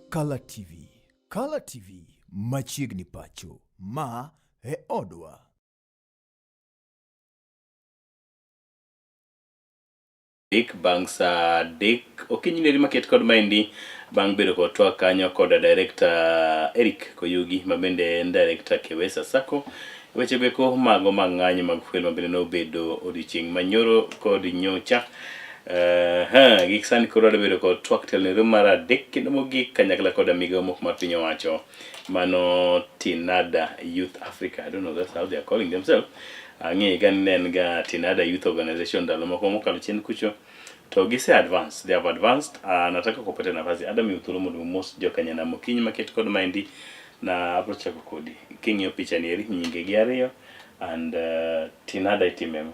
Color TV. Color TV machiegni pacho ma e odwa. Bang sa dek okinyi neri maket kod maendi bang bedo kod twak kanyo kod director Eric Koyugi mabende en director Kewesa Sacco. Weche beko mago mang'anyo mag fuel mabende nobedo odiochieng' manyoro kod nyocha. Gik sani koro bedo kod twak telnero mar adek kendo mogik kanyakla kod amigo mok mar piny owacho mano Tinada Youth Africa. I don't know that's how they are calling themselves. Ang'e gan nen ga Tinada Youth Organization ndalo moko mokalo chien kucho to gise advance, they have advanced. Nataka kupata nafasi Adam Uthulo mondo mos jokanya na Mokinyi maket kod maendi na abrochako kodi king'iyo picha ni eri nyinge gi ariyo and Tinada itimemo.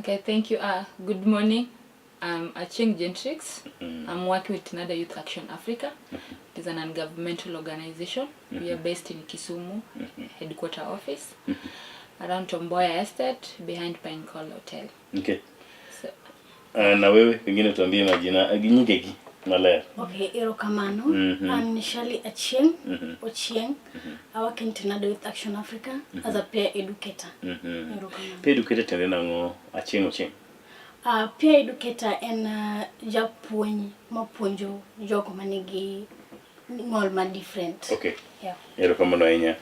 Okay, thank you. Good morning. I'm Acheng Gentrix. I'm working with Tinada Youth Action Africa. It's an non-governmental organization. We are based in Kisumu, headquarter office, around Tomboya Estate, behind Pine Call Hotel. Okay. So, na wewe pengine tuambie majina nyingegi maler. Okay, erokamano. I'm initially Acheng, Ochieng. I work in Tinada Youth Action Africa as a peer educator. Peer educator tende nango Acheng. Peer educator en japuonj mapuonjo jogo manigi ng'ol ma different. Okay. Yeah. Erokamano ahinya.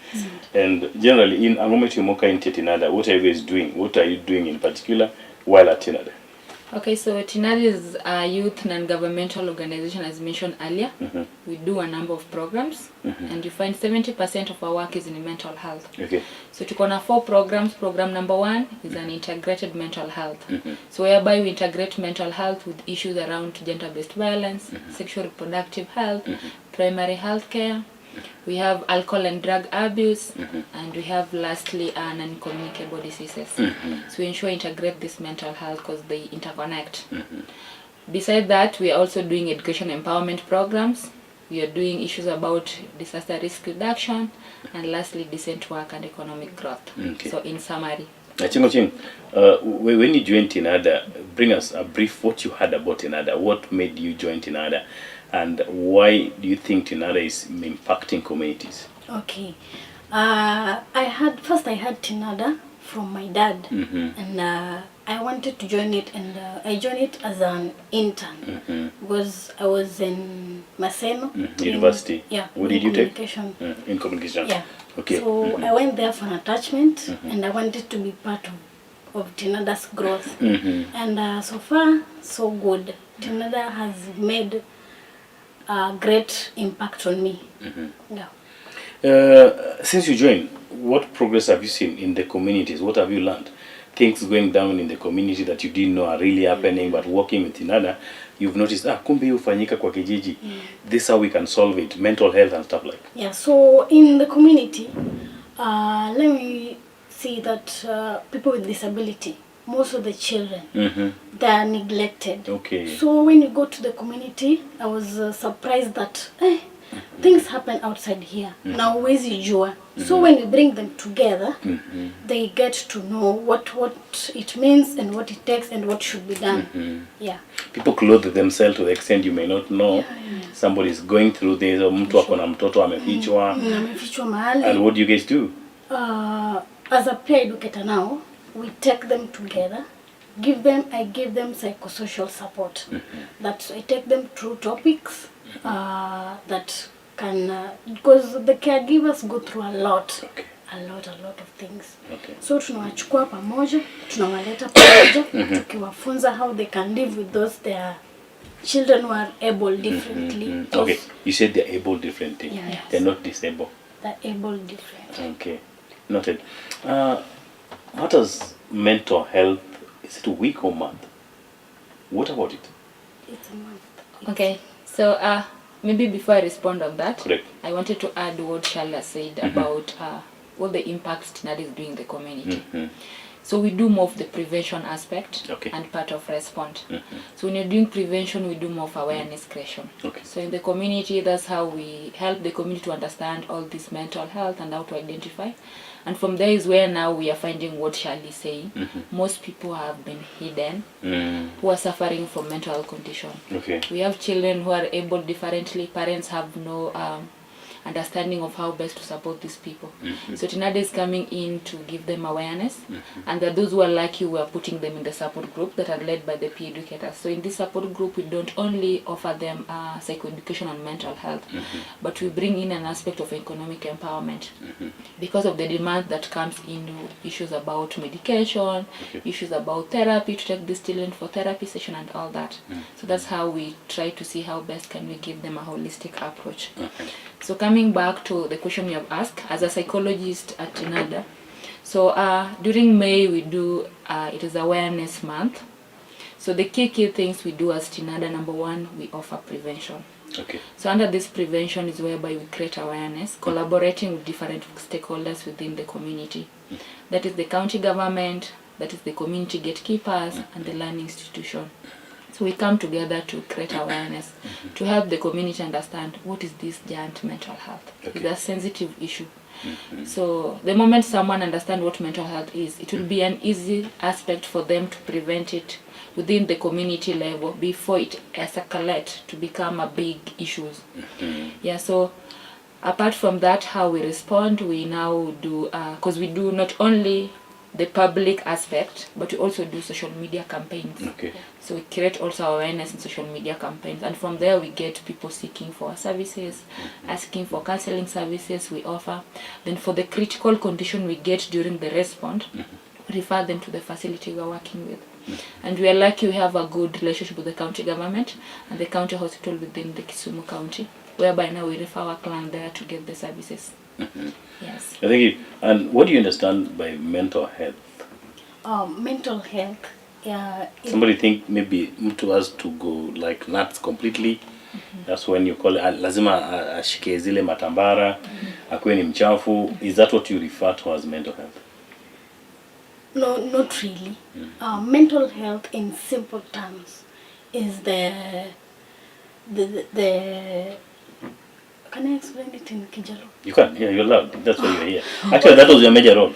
And generally in ang'omitimo ka in Tinada, what are you guys doing? What are you doing in particular while at Tinada? Okay, so Tinada is a youth non-governmental organization, as mentioned earlier. We do a number of programs, and you find 70% of our work is in mental health. Okay. So to 4 programs. Program number 1 is an integrated mental health. So whereby we integrate mental health with issues around gender-based violence, sexual reproductive health, primary health care. We have alcohol and drug abuse, and we have lastly non-communicable diseases. So we ensure integrate this mental health because they interconnect. Besides that, we are also doing education empowerment programs. We are doing issues about disaster risk reduction, and lastly, decent work and economic growth. Okay. So in summary. Acheng, when you joined Tinada, bring us a brief what you heard about Tinada. What made you join Tinada? And why do you think Tinada is impacting communities? Okay. I heard Tinada from my dad, and I wanted to join it, and I joined it as an intern because I was in Maseno University. What did you take? In communication. Yeah. Okay. So I went there for an attachment, and I wanted to be part of Tinada's growth. And so far, so good. Tinada has made a great impact on me. Yeah. Since you joined, what progress have you seen in the communities? What have you learned? Things going down in the community that you didn't know are really happening, but working with Tinada, you've noticed, kumbe ufanyika kwa kijiji. This is how we can solve it, mental health and stuff like. Yeah, so in the community, let me see that people with disability, most of the children, they are neglected. Okay. So when you go to the community, I was surprised that things happen outside here. Now huwezi jua. So when you bring them together, they get to know what it means and what it takes and what should be done. Yeah. People clothe themselves to the extent you may not know. Somebody is going through this. Mtu ako na mtoto amefichwa. Amefichwa mahali. And what do you guys do? As a peer educator now, we take them together. I give them psychosocial support. That I take them through topics that can, because the caregivers go through a lot. Okay. A lot of things. Okay. So tunawachukua pamoja, tunawaleta pamoja, tukiwafunza how they can live with those their children who are able differently. Okay, you said they're able differently. Yes. They're not disabled. They're able differently. Okay, noted. What is mental health? Is it a week or month? What about it? It's a month. Okay, so maybe before I respond on that, Correct. I wanted to add what Shala said about what the impacts Tinada is doing in the community. So we do more of the prevention aspect and part of response. So when you're doing prevention, we do more of awareness creation. Okay. So in the community, that's how we help the community to understand all this mental health and how to identify And from there is where now we are finding what Charlie is saying. Most people have been hidden who are suffering from mental health condition. Okay. We have children who are able differently. Parents have no understanding of how best to support these people. So TINADA is coming in to give them awareness, and that those who are lucky, we are putting them in the support group that are led by the peer educators. So in this support group, we don't only offer them psychoeducation on mental health, but we bring in an aspect of economic empowerment because of the demand that comes into issues about medication, issues about therapy, to take these children for therapy session and all that. So that's how we try to see how best can we give them a holistic approach. So coming back to the question you have asked, as a psychologist at TINADA, so during May we do, it is awareness month. So the key things we do as TINADA, number one, we offer prevention. Okay. So under this prevention is whereby we create awareness, collaborating with different stakeholders within the community. That is the county government, that is the community gatekeepers, and the learning institution. So we come together to create awareness, to help the community understand what is this giant mental health. It's a sensitive issue. So the moment someone understands what mental health is, it will be an easy aspect for them to prevent it within the community level before it escalates to become a big issue. Yeah, so apart from that, how we respond, we now do, because we do not only the public aspect, but we also do social media campaigns. Okay. So we create also awareness in social media campaigns, and from there we get people seeking for services, asking for counseling services we offer. Then for the critical condition we get during the response, we refer them to the facility we are working with. And we are lucky we have a good relationship with the county government and the county hospital within the Kisumu County, whereby now we refer our client there to get the services. Yes. I think. And what do you understand by mental health? Mental health. Somebody think maybe mtu has to go like nuts completely. That's when you call it lazima ashike zile matambara, akwe ni mchafu. Is that what you refer to as mental health? No, not really. Mental health in simple terms is the can I explain it in Kijalo? You can. Yeah, you're loud. That's why you're here. Actually, that was your major role.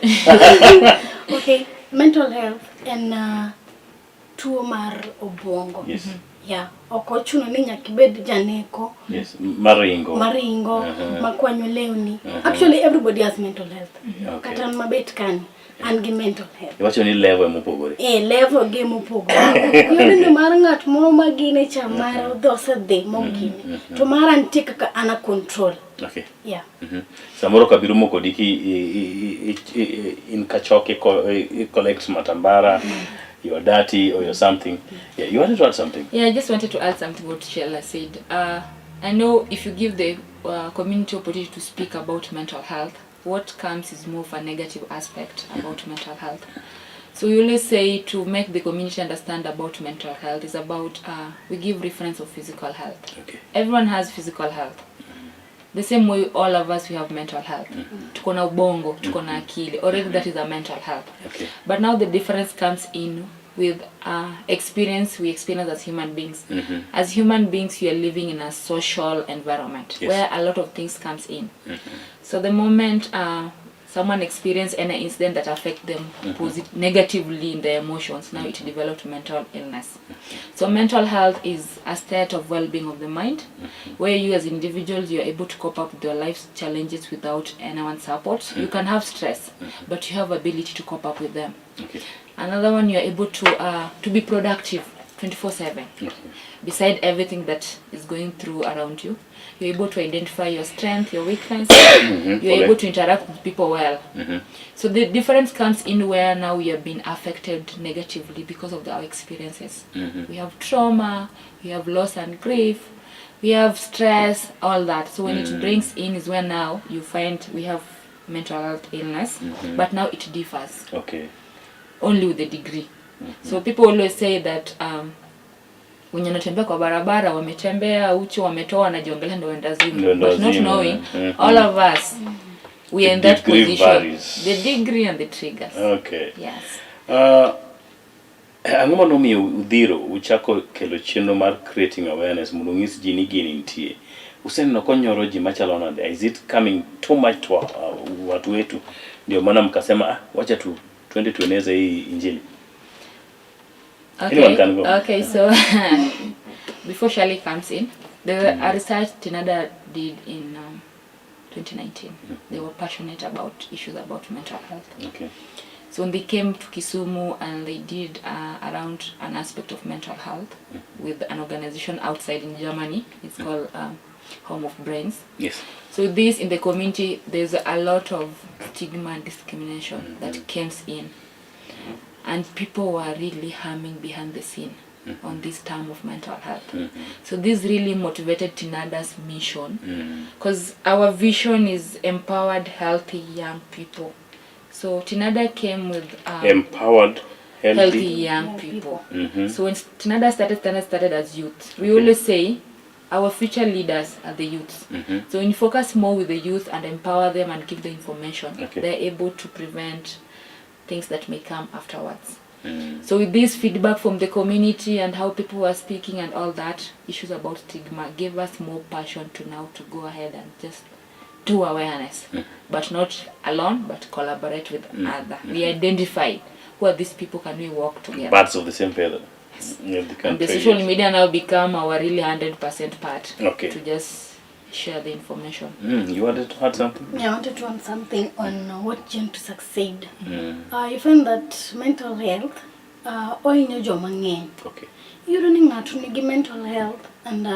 Okay, mental health and tuo mar obwongo. Yes. Yeah. Okochuno ni nyakibed janeko. Yes. Maringo. Makwanyo lewni. Actually, everybody has mental health. Okay. Katan mabet kani. And mental health. What's your level mupogore? Level game mupogore. Yun ni marangat mo magine chamara dosa de mogine. To maran take ana control. Okay. Yeah. Samoro kabiru moko diki in kachoke collect matambara. You're dirty or you're something. Yeah, you wanted to add something? Yeah, I just wanted to add something what Sheila said. I know if you give the community opportunity to speak about mental health, what comes is more of a negative aspect about mental health. So we always say to make the community understand about mental health is about, we give reference of physical health. Okay. Everyone has physical health. The same way all of us, we have mental health. Tuko na ubongo, tuko na akili. Already that is a mental health. Okay. But now the difference comes in with experience we experience as human beings. As human beings, you are living in a social environment where a lot of things comes in. So the moment someone experiences any incident that affect them negatively in their emotions, now it developed mental illness. So mental health is a state of well-being of the mind, where you as individuals, you are able to cope up with your life's challenges without anyone's support. You can have stress, but you have ability to cope up with them. Okay. Another one, you are able to be productive 24/7. Beside everything that is going through around you, you're able to identify your strength, your weakness. You're able to interact with people well. So the difference comes in where now we have been affected negatively because of our experiences. We have trauma, we have loss and grief, we have stress, all that. So when it brings in is where now you find we have mental health illness, but now it differs. Okay. Only with the degree. So people always say that wenye wanatembea kwa barabara wametembea uchi wametoa wanajiongelea ndo endazimu, but not knowing all of us we are in that position varies. The degree and the triggers. Okay. Yes. Ang'oma nomiyo udhiro uchako kelo chenro mar creating awareness mondo ng'is ji ni gini nitie. Useneno konyoro ji machalo nade? Is it coming too much to watu wetu Ndio maana mkasema wacha twende tueneze hii injili. Okay. Anyone can go. Okay, so before Shirley comes in, a research Tinada did in 2019. They were passionate about issues about mental health. Okay. So when they came to Kisumu and they did around an aspect of mental health with an organization outside in Germany. It's called Home of Brains. Yes. So this in the community, there's a lot of stigma and discrimination that comes in. And people were really harming behind the scene on this term of mental health. So this really motivated Tinada's mission, because our vision is empowered, healthy young people. So Tinada came with empowered, healthy young people. So when Tinada started as youth. We always say our future leaders are the youths. So when you focus more with the youth and empower them and give the information, they're able to prevent things that may come afterwards. So with this feedback from the community and how people were speaking and all that, issues about stigma gave us more passion to now to go ahead and just do awareness, but not alone, but collaborate with others. We identified who are these people, can we work together? Birds of the same feather. And the social media now become our really 100% part to just share the information. You wanted to add something? Yeah, I wanted to add something on what Jen to succeed. You find that mental health, Okay. You running out to mental health, and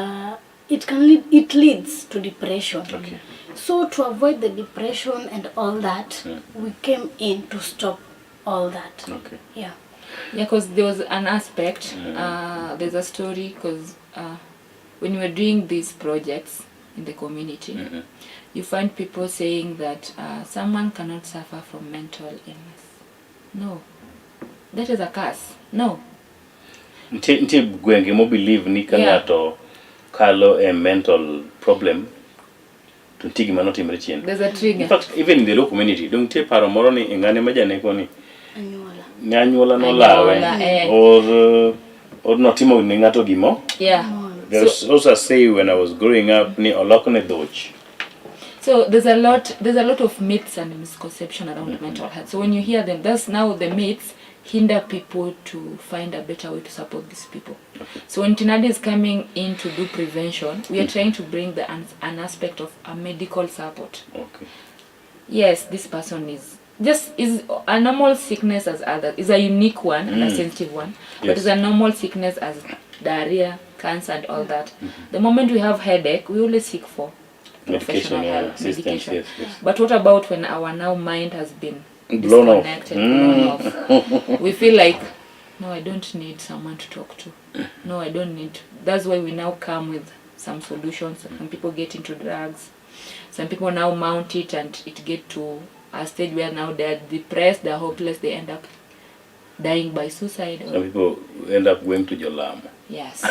it leads to depression. Okay. So to avoid the depression and all that, we came in to stop all that. Okay. Yeah. Yeah, because there was an aspect, there's a story, because when we were doing these projects in the community, you find people saying that someone cannot suffer from mental illness. No. That is a curse. No. Nti gwenge mo believe ni kangato kalo a mental problem to tigi manoti mrichien. There's a trigger. In fact, even in the local community, don't take Paro moroni ingane majane koni. Nyanyuola no lawe or notimo ningato gimo. Yeah. There's also a say when I was growing up ni olokone doch. So there's a lot of myths and misconception around mental health. So when you hear them, that's now the myths hinder people to find a better way to support these people. So when Tinada is coming in to do prevention, we are trying to bring an aspect of a medical support. Okay. Yes, this person is a normal sickness as others. It's a unique one and a sensitive one, but it's a normal sickness as diarrhea, cancer and all that. The moment we have headache, we always seek for professional help, medication. Yes. But what about when our now mind has been blown disconnected, blown off? We feel like, no, I don't need someone to talk to. No, I don't need. That's why we now come with some solutions. Some people get into drugs. Some people now mount it and it get to a stage where now they're depressed, they're hopeless, they end up dying by suicide. Some people end up going to Jolam. Yes.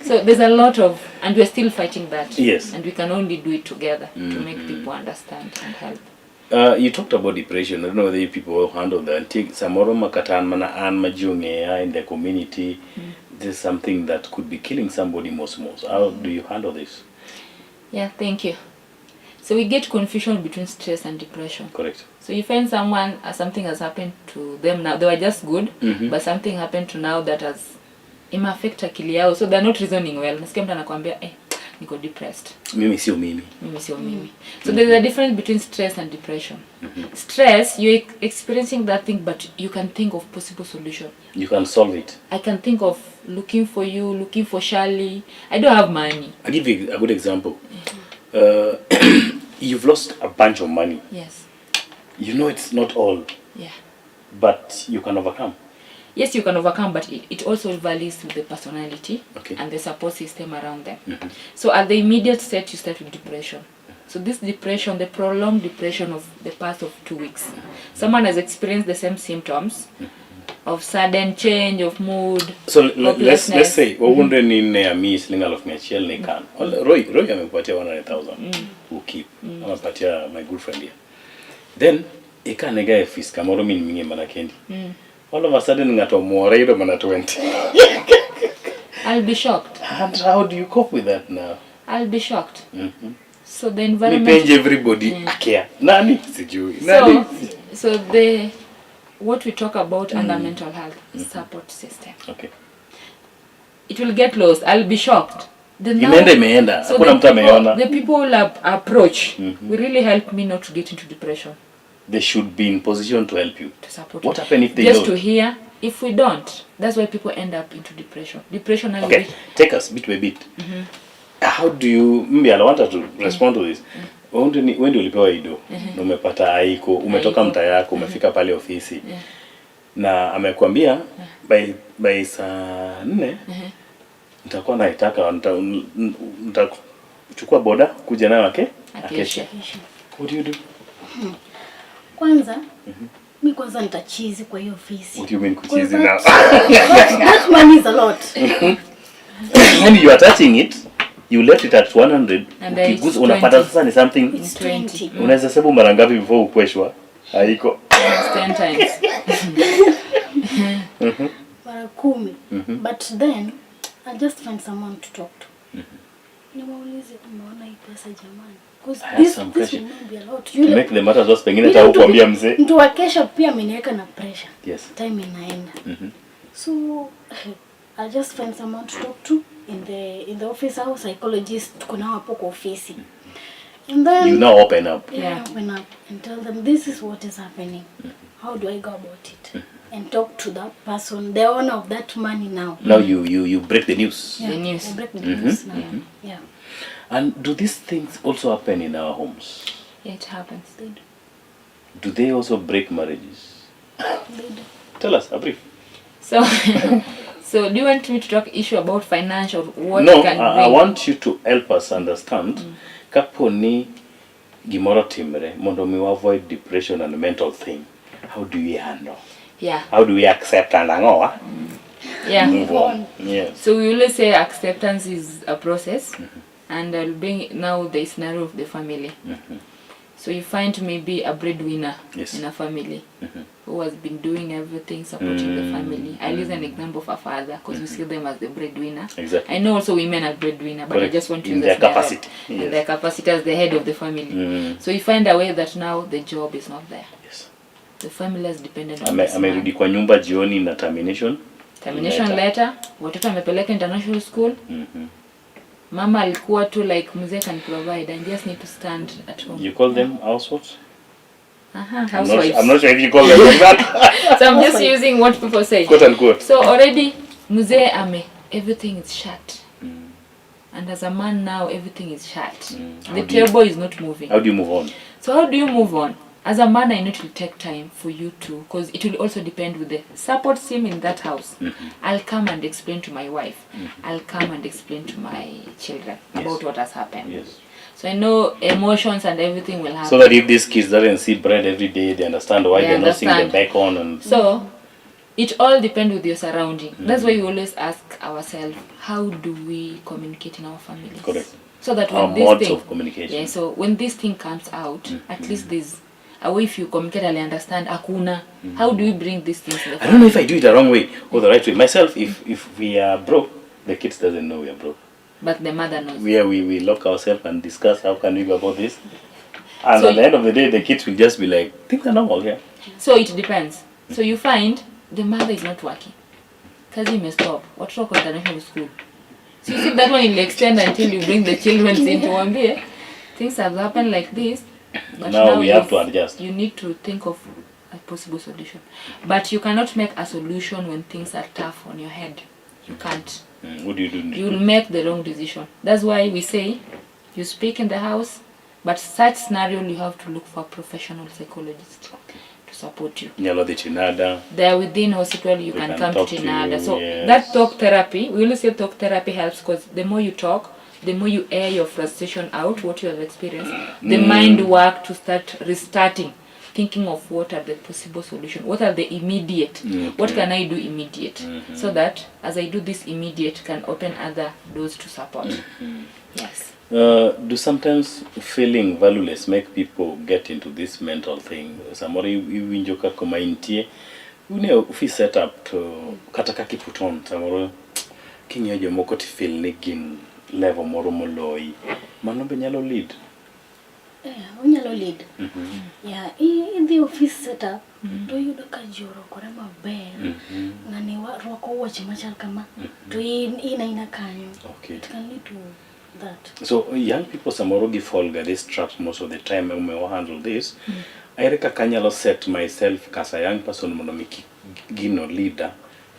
So there's a lot of, and we're still fighting that. Yes. And we can only do it together to make people understand and help. You talked about depression. I don't know whether people will handle that. Samoro makatan mana an majunge in the community. This is something that could be killing somebody most. How do you handle this? Yeah, thank you. So we get confusion between stress and depression. Correct. So you find someone, something has happened to them now. They were just good, but something happened to now that has affected akili yao. So they're not reasoning well. Nasikia mtu anakuambia, niko depressed. Mimi sio mimi. So there's a difference between stress and depression. Stress, you're experiencing that thing, but you can think of possible solution. You can solve it. I can think of looking for you, looking for Shirley. I don't have money. I'll give you a good example. You've lost a bunch of money. Yes. You know it's not all. Yeah. But you can overcome. Yes, you can overcome, but it also varies with the personality and the support system around them. So at the immediate stage, you start with depression. So this depression, the prolonged depression of the past of 2 weeks. Someone has experienced the same symptoms of sudden change of mood. So let's say, wonder ni a miss lingal of me chill ne can. Roy amepatia 100,000 who keep. Amepatia my good friend here. Then ikanega fees kamoro min mingi manakendi. All of a sudden ngato moreiro mana 20. I'll be shocked. And how do you cope with that now? I'll be shocked. So the environment. Nipenje everybody care. Nani? Sijui. Nani? So what we talk about under mental health support system. Okay. It will get lost. I'll be shocked. Imeenda. So Hakuna mtu ameona. the people will approach will really help me not to get into depression. They should be in position to help you. To support What you. happen if they Just don't? to hear. If we don't, that's why people end up into depression. Depression. Okay, take us bit by bit. How do you? Maybe I want to respond to this. When do ulipewa ido? Na umepata haiko, umetoka mtaa yako, umefika pale ofisi. Na amekwambia by saa 4 nitakuwa naitaka nitachukua boda kuja nayo akesha. What do you do? Kwanza mi kwanza nitachizi kwa hiyo ofisi. What do you mean kuchizi now? That money is a lot. When you are touching it, you left it at 100. Ukiguza unapata sasa ni something. It's 20. Unaweza hesabu mara ngapi before ukweshwa? Haiko. 10 times. Mara 10. But then I just find someone to talk to. Niwaulize umeona hii pesa jamani? Because this will not be a lot. To make the matter just pengine hata kuambia mzee. Mtu wa kesha pia ameniweka na pressure. Yes. Time inaenda. So I just find someone to talk to in the office au psychologist tuko nao hapo kwa ofisi. And then you now open up. Yeah, open up and tell them this is what is happening. How do I go about it? And talk to that person, the owner of that money now. Now you break the news. The news. I break the news now. Yeah. And do these things also happen in our homes? Yeah, it happens. Do they also break marriages? They do. Tell us a brief. So do you want me to talk issue about financial? What No, can I want you to help us understand. Kapo ni gimoro timre mondo mi avoid depression and mental thing. How do we handle? Yeah. How do we accept and angoa? Yeah. Move on. Yes. So we always say acceptance is a process, and I'll bring now the scenario of the family. So you find maybe a breadwinner in a family who has been doing everything, supporting the family. I use an example of a father because we see them as the breadwinner. Exactly. I know also women are breadwinner, but Correct. I just want to in use their the capacity. and their capacity as the head of the family. So you find a way that now the job is not there. Yes. The family is dependent on this Amerudi man. kwa nyumba jioni na termination Letter. Watoto amepeleka international school. Mama alikuwa tu like mzee can provide and just need to stand at home. You call them housewives? Housewives. I'm not sure if you call them like that. So I'm just using what people say. Quote unquote. So already mzee everything is shut. And as a man now everything is shut. The table is not moving. How do you move on? So how do you move on? As a man, I know it will take time for you to, because it will also depend with the support team in that house. I'll come and explain to my wife. I'll come and explain to my children about what has happened. Yes. So I know emotions and everything will happen. So that if these kids doesn't see bread every day, they understand why they're not seeing them back on. And so it all depends with your surrounding. That's why we always ask ourselves, how do we communicate in our families? Correct. So that when our this modes thing, of communication. yeah, so when this thing comes out, at least there's a way if you communicate and understand akuna. How do we bring these things in the family? I don't know if I do it the wrong way or the right way. Myself, if we are broke, the kids doesn't know we are broke. But the mother knows. We lock ourselves and discuss how can we go about this. And So at the end of the day, the kids will just be like, things are normal here. So it depends. So you find the mother is not working. Kazi may stop. What rock international school? So you see that one will extend until you bring the children into Wambie. Things have happened like this. But Now we have to adjust. You need to think of a possible solution. But you cannot make a solution when things are tough on your head. You can't. What do you do? You will make the wrong decision. That's why we say you speak in the house, but such scenario you have to look for a professional psychologist to support you. Nyalo the Chinada. There within hospital you We can can come to talk to Chinada. you, So yes. that talk therapy, we always say talk therapy helps because the more you talk, the more you air your frustration out, what you have experienced, the mind work to start restarting, thinking of what are the possible solutions, what are the immediate, what can I do immediate, so that as I do this immediate can open other doors to support. Yes. Do sometimes feeling valueless make people get into this mental thing? Somebody winjoka komaintie, ufi set up to kataka kiputon, samoro kinyo jomoko ti feel ni gin level moro moloi. Mano be nyalo lead unyalo lead. Yeah, in the office setup, do you do kajuro korema maber. Ngani rwako wuoche machal kama. To ina kanyo. Okay. It can lead to that. So young people samoro gi fall ga this trap most of the time when we handle this. I reckon kanyalo set myself as a young person mondo mi gino leader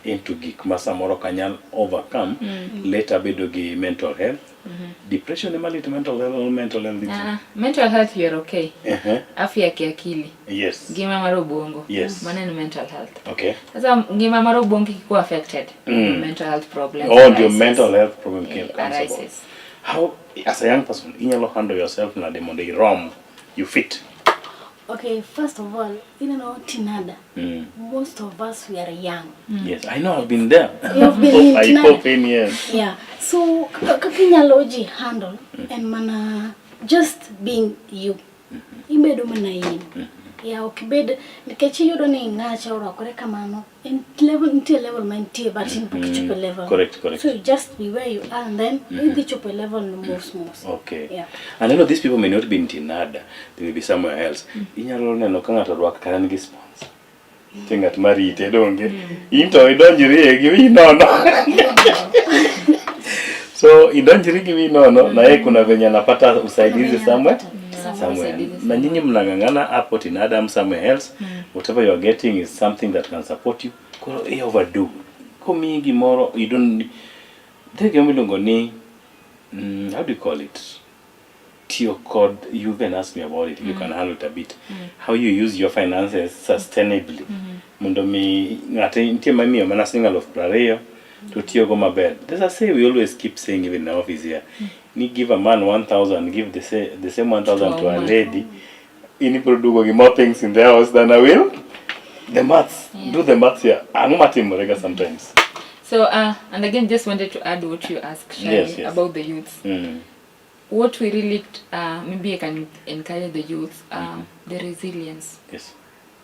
into gik ma samoro kanyal overcome later bedo gi mental health. Depression emalit mental health. Mental health you're okay. Afya kiakili. Yes. Ngima mar obongo. Yes. Maana ni mental health. Okay. Sasa ngima mar obongo kiko affected. Mental health problems. Your mental health problem comes about. How as a young person inyalo handle yourself na demondo rom you fit. Okay, first of all, tinada. Most of us we are young. Yes, I know, I've been there. You've been I pop in, yes. Yeah. So kakinyaloji handle and mana just being you. Ibedo mana yin. Yeah, okibed nikechi yudo ni ngacha urakore kamano. In level maintain but in chupe level. Correct. So you just be where you are and then in the chupe level no more small. Okay. Yeah. And I know these people may not be in Tinada. They may be somewhere else. Inyalo neno kanga to work karan gi sponsor. Tinga mari ite donge. Into idonjiri gi no. So idonjiri gi no na kuna venye anapata usaidizi somewhere. Na nyinyi mnangangana hapo Tinada somewhere else. Whatever you are getting is something that can support you. Ko overdo. Ko mingi moro you don't ni how do you call it? Tio code, you even asked me about it. You can handle it a bit. How you use your finances sustainably. Mundo mi ngate intie mami mana single of prayer to tio go maber. There's a say we always keep saying even in the office here. Ni give a man 1,000, give the same 1,000 to a lady. Ini produgo gi more things in the house than I will. The maths. Yeah. Do the maths here. Morega sometimes. So and again just wanted to add what you asked Shani about the youth. What we really maybe I can encourage the youth the resilience. Yes.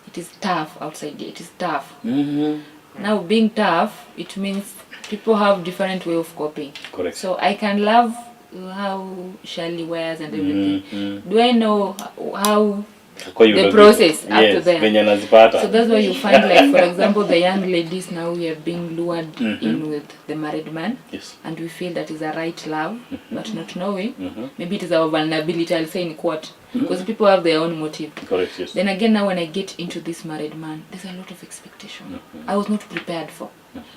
It is tough outside there. It is tough. Now being tough, it means people have different way of coping. Correct. So I can love how Shirley wears and everything. Do I know how the process up to there? So that's why you find, like for example, the young ladies now we are being lured in with the married man. Yes. And we feel that is a right love, but not knowing. Maybe it is our vulnerability, I'll say in quote. Because people have their own motive. Correct, yes. Then again, now when I get into this married man, there's a lot of expectation. I was not prepared for.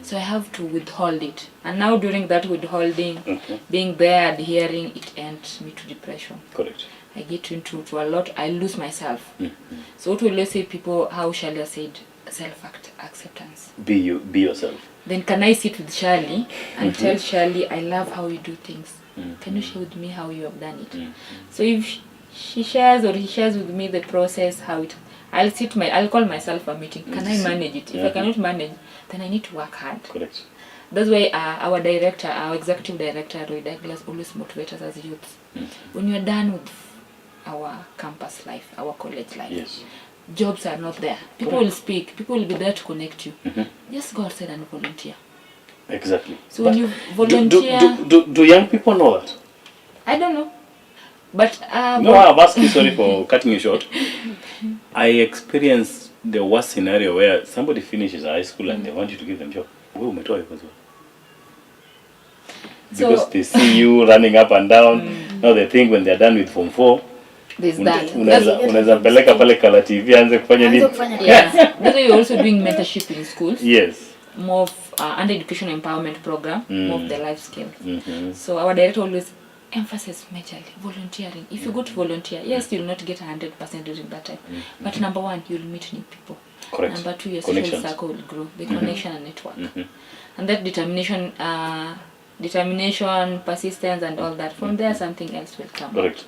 So I have to withhold it. And now during that withholding, being there, adhering, it ends me to depression. Correct. I get into a lot, I lose myself. So what will you say people, how Shirley said, self-acceptance. Be yourself. Then can I sit with Shirley and tell Shirley, I love how you do things. Can you share with me how you have done it? So if she shares or he shares with me the process, how it, I'll call myself a meeting. Can I manage it? If I cannot manage, then I need to work hard. Correct. That's why our executive director, Roy Douglas, always motivates us as youths. When you're done with our campus life, our college life, jobs are not there. People will speak. People will be there to connect you. Just go outside and volunteer. Exactly. So when you volunteer... Do young people know that? I don't know. But... no, I'm asking, sorry for cutting you short. I experienced the worst scenario where somebody finishes high school and they want you to give them job. Because they see you running up and down. Now they think when they're done with Form 4, there's that. Unaweza peleka pale kalatvlive anze kufanya nini? Yeah. That's why you're also doing mentorship in schools. Yes. More of under education empowerment program, more of the life skills. So our director always emphasizes majorly volunteering. If you go to volunteer, yes, you'll not get 100% during that time. But number one, you'll meet new people. Correct. Number two, your social circle will grow. The connection and network. And that determination, persistence and all that. From there, something else will come. Correct.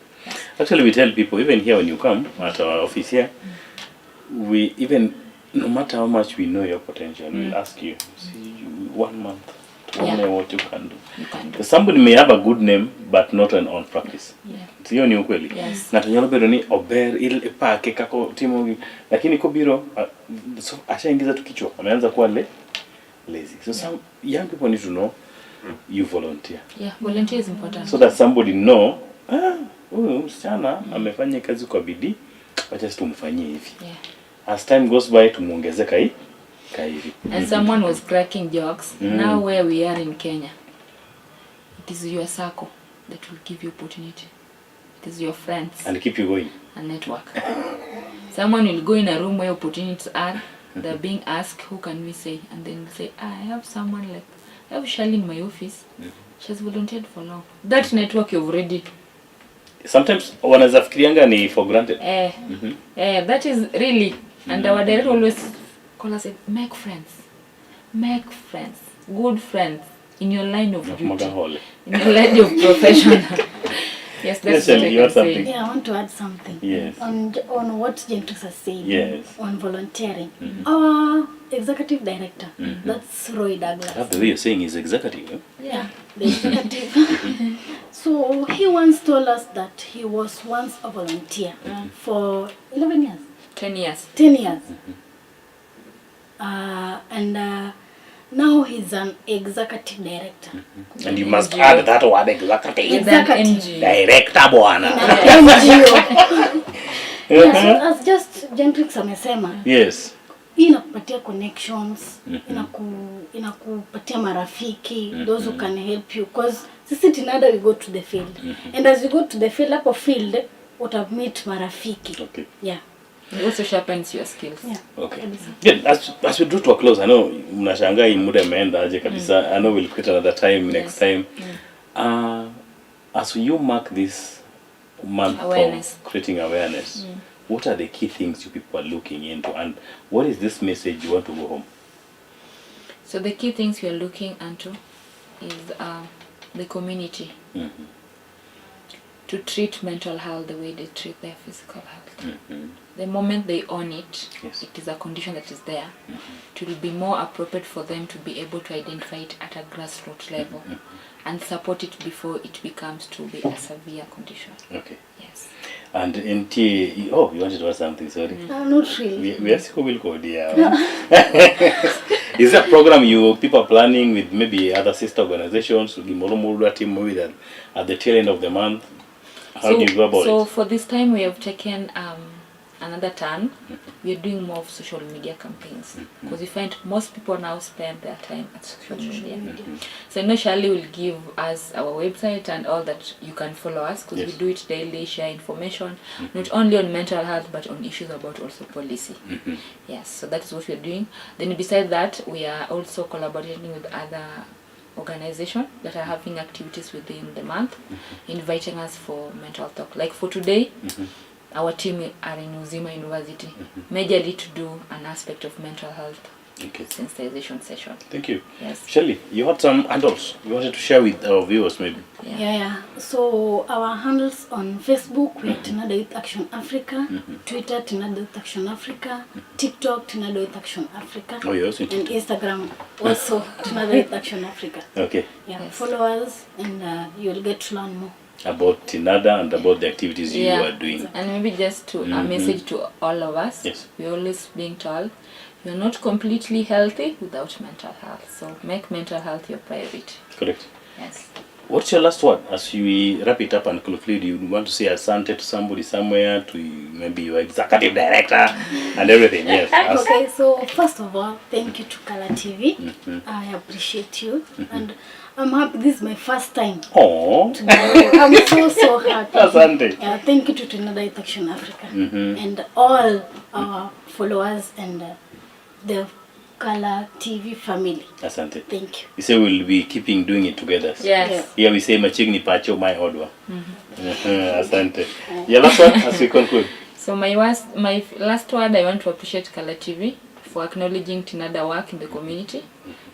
Actually, we tell people, even here when you come at our office here, we even, no matter how much we know your potential, we'll ask you, see, 1 month, to what you can do. Because somebody may have a good name, but not an on practice. Siyo ni ukweli. Yes. Na tunyalo bedo ni ober ile pake kako timo lakini kobiro ashaingiza tu kichwa ameanza kuwa lazy. So some young people need to know you volunteer. Yeah, volunteer is important. So that somebody know, huyu msichana amefanya kazi kwa bidii, wacha tumfanyie hivi. Yeah. As time goes by tumuongeze hivi. And someone was cracking jokes. Now where we are in Kenya, it is your circle that will give you opportunity. It is your friends. And keep you going. A network. Someone will go in a room where opportunities are. They're being asked, who can we say? And then say, I have someone like, I have Shirley in my office. She has volunteered for long. That network you've already. Sometimes wanaweza fikirianga ni for granted. That is really. And our director always call us, make friends. Make friends. Good friends. In your line of duty. In your line of profession. Yes, that's what I can say. Yeah, I want to add something. Yes. On what Gentrix has said. Yes. On volunteering. Our executive director, that's Roy Douglas. That's the way you're saying he's executive. Eh? Yeah, the executive. So he once told us that he was once a volunteer for 11 years. 10 years. 10 years. Now he's an executive director. And you must add that word executive. Executive. Director bwana. Yeah, so as just Gentrix amesema. Yes. Inakupatia connections, inakupatia marafiki, those who can help you, because sisi tinada we go to the field. And as you go to the field, hapo field utammeet marafiki. Okay. Yeah. It also sharpens your skills. Yeah. Okay. Yeah, as we draw to a close, I know mnashangaa hii muda imeenda aje kabisa. I know we'll quit another time next time. As you mark this month Awareness. of creating awareness, what are the key things you people are looking into, and what is this message you want to go home? So the key things we are looking into is the community. To treat mental health the way they treat their physical health. The moment they own it, Yes. it is a condition that is there. It will be more appropriate for them to be able to identify it at a grassroots level and support it before it becomes to be a severe condition. Okay. Yes. And NT, you wanted to ask something, sorry. Not really. We are still will go there. Is there a program you people are planning with maybe other sister organizations, team maybe that at the tail end of the month? How do you go about it? So for this time we have taken another turn. We are doing more of social media campaigns because we find most people now spend their time at social media. So initially we'll give us our website and all that you can follow us because we do it daily, share information not only on mental health but on issues about also policy. Yes, so that is what we are doing. Then besides that, we are also collaborating with other organizations that are having activities within the month, inviting us for mental talk. Like for today, our team are in Uzima University, majorly to do an aspect of mental health sensitization session. Thank you. Yes. Shirley, you had some handles you wanted to share with our viewers maybe? Yeah. So our handles on Facebook, we are Tinada Youth Action Africa, Twitter, Tinada Youth Action Africa, TikTok, Tinada Youth Action Africa, Oh, you're also in and TikTok. Instagram, also Tinada Youth Action Africa. Okay. Yeah, Yes. follow us and you'll get to learn more. About Tinada and about the activities you are doing. And maybe just to a message to all of us. Yes. We're always being told you're not completely healthy without mental health. So make mental health your priority. Correct. Yes. What's your last word as we wrap it up and conclude? You want to say asante to somebody somewhere, to maybe your executive director and everything? Yes. Okay, so first of all, thank you to Kala TV. I appreciate you, and I'm happy. This is my first time. Oh. I'm so happy. Asante. Yeah, thank you to Tinada Youth Action Africa and all our followers and the Kala TV family. Asante. Thank you. You say we'll be keeping doing it together. Yes. Here we say machigni pacho my odwa. Asante. Your last one as we conclude. So my last word, I want to appreciate Kala TV for acknowledging Tinada work in the community,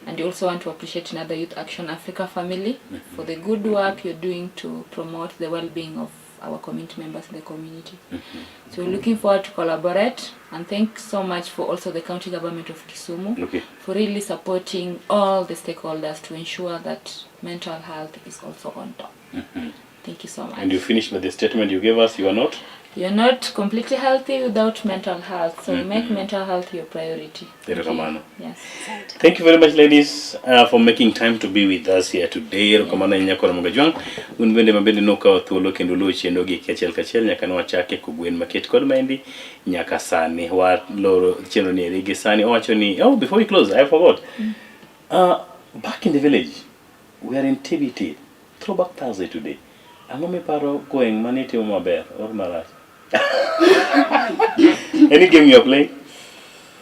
and I also want to appreciate Tinada Youth Action Africa family for the good work you're doing to promote the well-being of our community members in the community. So we're looking forward to collaborate, and thanks so much for also the county government of Kisumu for really supporting all the stakeholders to ensure that mental health is also on top. Thank you so much. And you finished with the statement you gave us, you are not? You're not completely healthy without mental health, so make mental health your priority. Yes. Thank You very much, ladies, for making time to be with us here today. Erokamano nyako na mongajwang. Unbende mabende noka thuolo kendo luo chendo gi kachel nyaka no wachake kugwen market kod maendi nyaka sani wa loro chendo ni erige sani owacho ni before we close I forgot. Back in the village we are in TBT throwback Thursday today. Angome Paro going maniti maber or marach. Any game you are playing?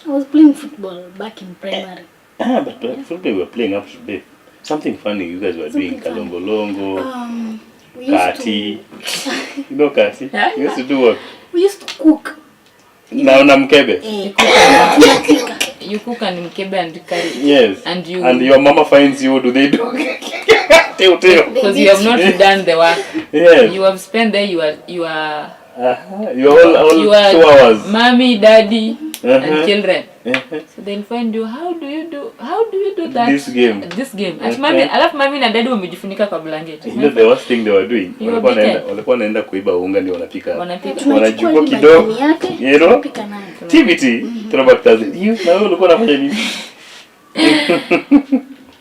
I was playing football back in primary. But football we were playing up to date. Something funny you guys were doing, kalongolongo, kati. You know kati? You used to do what? We used to cook. Na mkebe. You cook and mkebe and carry. Yes. And your mama finds you. Do they do? Because you have not done the work. Yes. You have spent there. You are. You are all 2 hours. Mommy, daddy, and children. So they'll find you. How do you do that? This game. As mommy na daddy wamejifunika kwa blanket. You know the worst thing they were doing? Walikuwa naenda kuiba unga ndio wanapika. Wanachukua kidogo. You know? TBT. Throwback Thursday. You na wewe ulikuwa unafanya nini?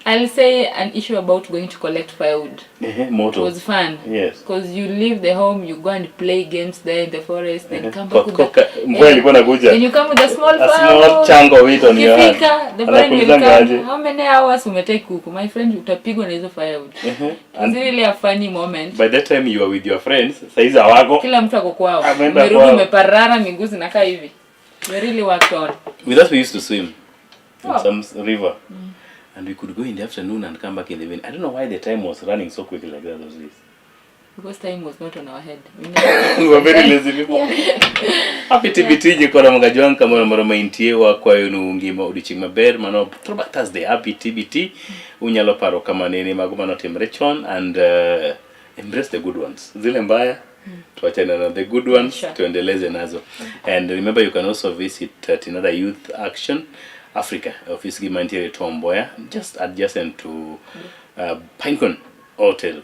I'll say an issue about going to collect firewood. It was fun. Yes. Because you leave the home, you go and play games there in the forest, then come back with then you come with a small small chunk of it on your hand. The friend will come. How many hours umetake kuku? My friend utapigwa na hizo firewood. It's really a funny moment. By that time you are with your friends. Saizi hawako. Kila mtu ako kwao. Umerudi umeparara miguu zinakaa hivi. We really worked on. With us we used to swim in some river. And we could go in the afternoon and come back in the evening. I don't know why the time was running so quickly like that those days. Because time was not on our head. We were very lazy people. Happy TBT jikora mongajwang kama maroma intiewa kwa yunu ngima udiching maber mano throwback Thursday. Happy TBT unyalo paro kama nene maguma no timrechon and embrace the good ones. Zile mbaya tuachane na the good ones tuendeleze nazo. And remember you can also visit another youth action Africa, office Midhiero Tomboya, just adjacent to Pinecone Hotel.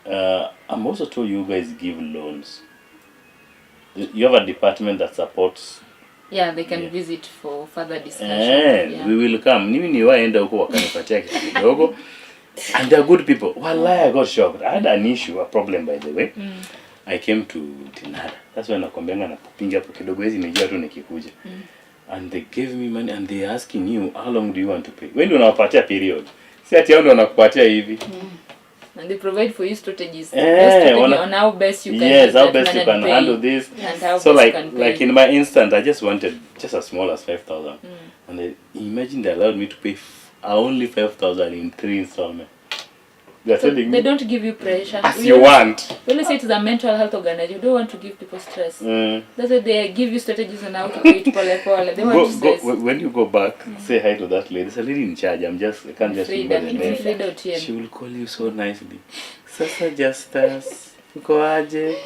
I'm also told you guys give loans. You have a department that supports. Yeah, they can visit for further discussion. We will come. Mimi niwaenda huko wakanipatia kitu kidogo. And they're good people. Wallahi, I got shocked. I had an issue, a problem by the way. I came to Tinara. That's when nakwambianga na kupinga hapo kidogo hizi nijua tu nikikuja. And they gave me money and they asking you how long do you want to pay. When do unawapatia period? Si ati hao ndio wanakupatia hivi. And they provide for you strategies. On how best you can. Yes, how best you can handle this. And how so best like in my instant, I just wanted just as small as 5,000. And they, imagine they allowed me to pay only 5,000 in 3 installments. They're telling me. They don't give you pressure. As you want. We only say it is a mental health organization. You don't want to give people stress. That's why they give you strategies on how to pay it pole. They want to stress. When you go back, say hi to that lady. There's a lady in charge. I can't just remember the name. She will call you so nicely. Sasa Justus, uko aje?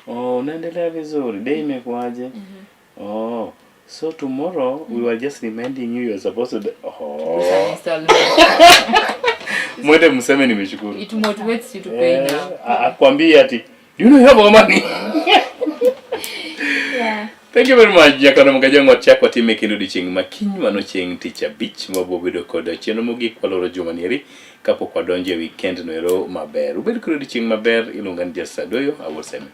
Unaendelea vizuri. Day imekuaje? So tomorrow we were just reminding you're supposed to Mwende mseme nimeshukuru. It motivates you to pay now. Akwambie ati, do you know you have money? Thank you very much. Jakana mgajango chakwa time kinudi ching makinyi mano ching teacher beach mabo bido koda cheno mugi kwa loro jumanieri kapo kwa donje weekend no ero maber. Ubedo kinudi ching maber ilungan jasa doyo awoseme.